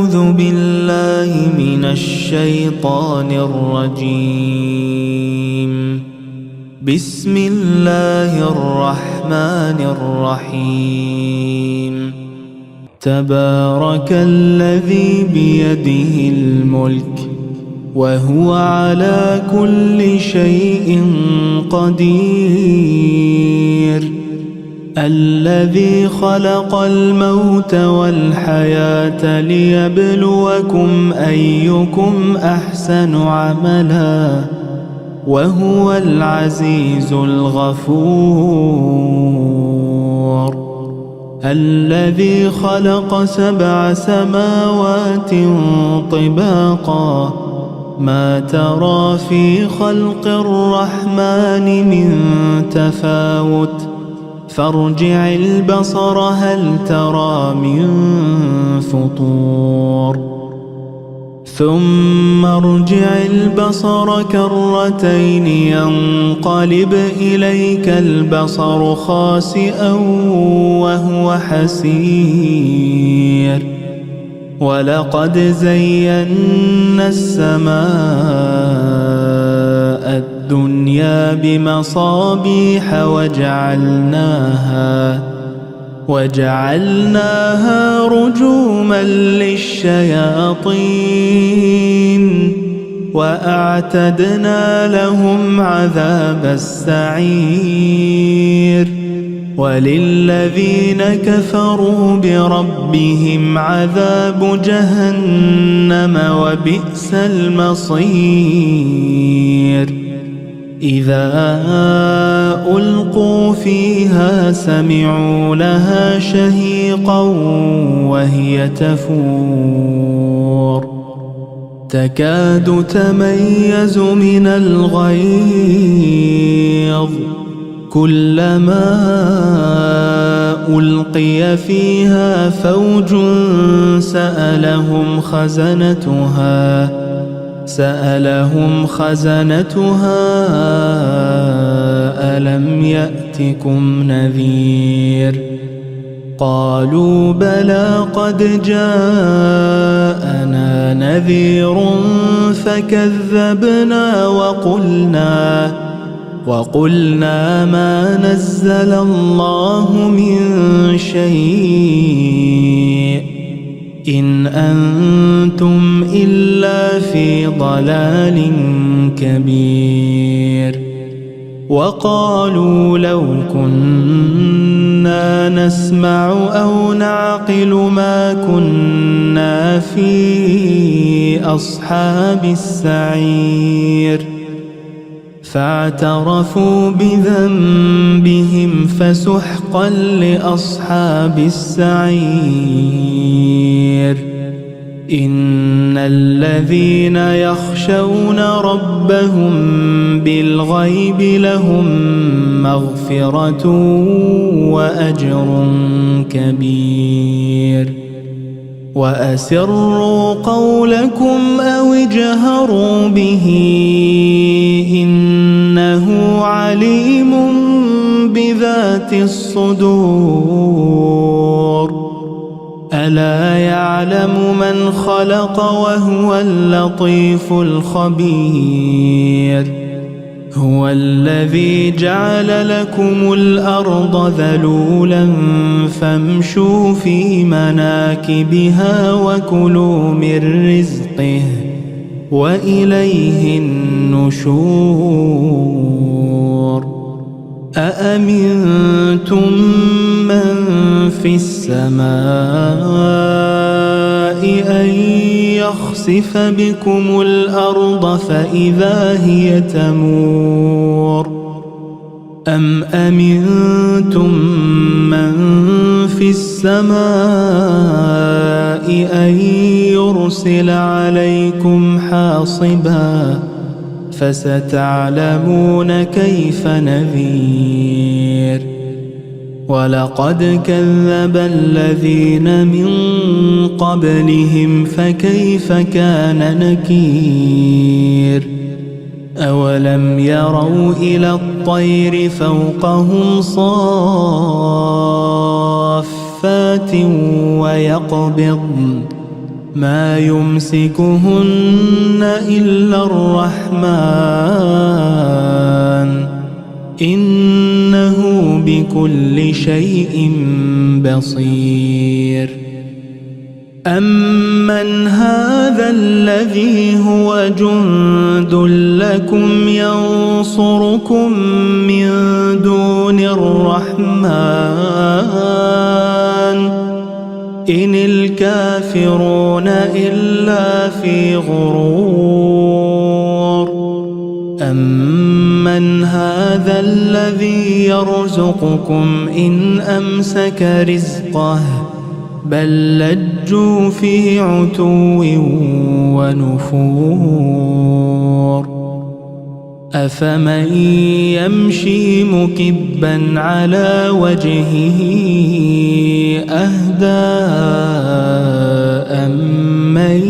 أعوذ بالله من الشيطان الرجيم. بسم الله الرحمن الرحيم. تبارك الذي بيده الملك وهو على كل شيء قدير. الذي خلق الموت والحياة ليبلوكم أيكم أحسن عملا وهو العزيز الغفور. الذي خلق 7 سماوات طباقا ما ترى في خلق الرحمن من تفاوت فارجع البصر هل ترى من فطور ثم ارجع البصر كرتين ينقلب إليك البصر خاسئا وهو حسير. ولقد زينا السماء الدنيا بمصابيح وجعلناها رجوما للشياطين وأعتدنا لهم عذاب السعير. وللذين كفروا بربهم عذاب جهنم وبئس المصير. إذا ألقوا فيها سمعوا لها شهيقا وهي تفور تكاد تميز من الغيظ كلما ألقي فيها فوج سألهم خزنتها ألم يأتكم نذير قالوا بلى قد جاءنا نذير فكذبنا وقلنا ما نزل الله من شيء إن أنتم إلا في ضلال كبير. وقالوا لو كنا نسمع أو نعقل ما كنا في أصحاب السعير فاعترفوا بذنبهم فسحقا لأصحاب السعير. إن الذين يخشون ربهم بالغيب لهم مغفرة وأجر كبير. وأسروا قولكم أو اجهروا به إنه عليم بذات الصدور. ألا يعلم من خلق وهو اللطيف الخبير. هو الذي جعل لكم الأرض ذلولا فامشوا في مناكبها وكلوا من رزقه وإليه النشور. أأمنتم من في السماء أن يخسف بكم الأرض فإذا هي تمور أم أمنتم من في السماء أن يرسل عليكم حاصبا فستعلمون كيف نذير. ولقد كذب الذين من قبلهم فكيف كان نكير. أولم يروا إلى الطير فوقهم صافات ويقبضن ما يمسكهن إلا الرحمن إنه بكل شيء بصير. أمن هذا الذي هو جند لكم ينصركم من دون الرحمن إن الكافرون إلا في غرور. أمن هذا الذي يرزقكم إن أمسك رزقه بل لجوا في عتو ونفور. أفمن يمشي مكبا على وجهه أهدى أمن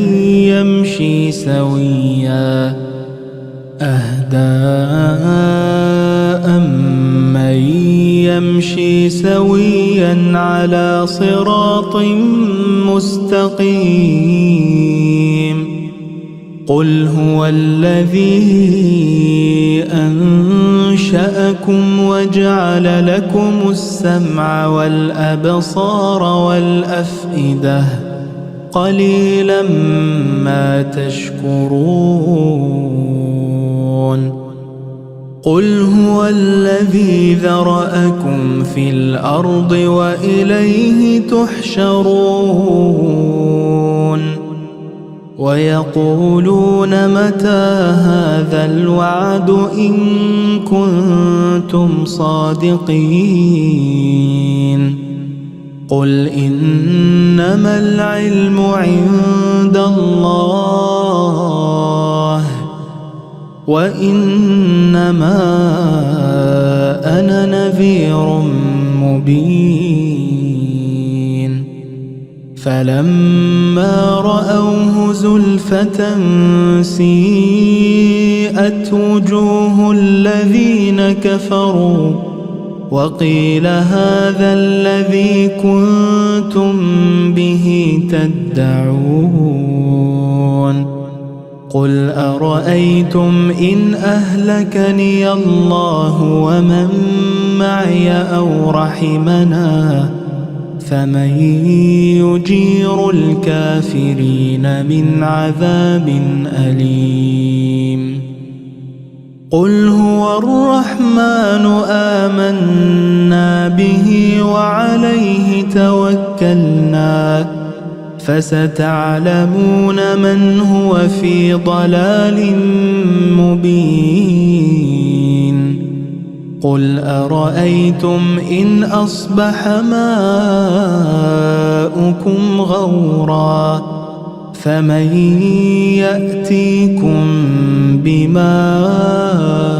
يمشي سويا على صراط مستقيم. قل هو الذي أنشأكم وجعل لكم السمع والأبصار والأفئدة قليلا ما تشكرون. قل هو الذي ذرأكم في الأرض وإليه تحشرون. ويقولون متى هذا الوعد إن كنتم صادقين. قل إنما العلم عند الله وإنما أنا نذير مبين. فلما رأوه زلفة سيئت وجوه الذين كفروا وقيل هذا الذي كنتم به تدعون. قل أرأيتم إن أهلكني الله ومن معي أو رحمنا فمن يجير الكافرين من عذاب أليم. قل هو الرحمن آمنا به وعليه توكلنا فستعلمون من هو في ضلال مبين. قل أرأيتم إن أصبح ماؤكم غورا فمن يأتيكم بماء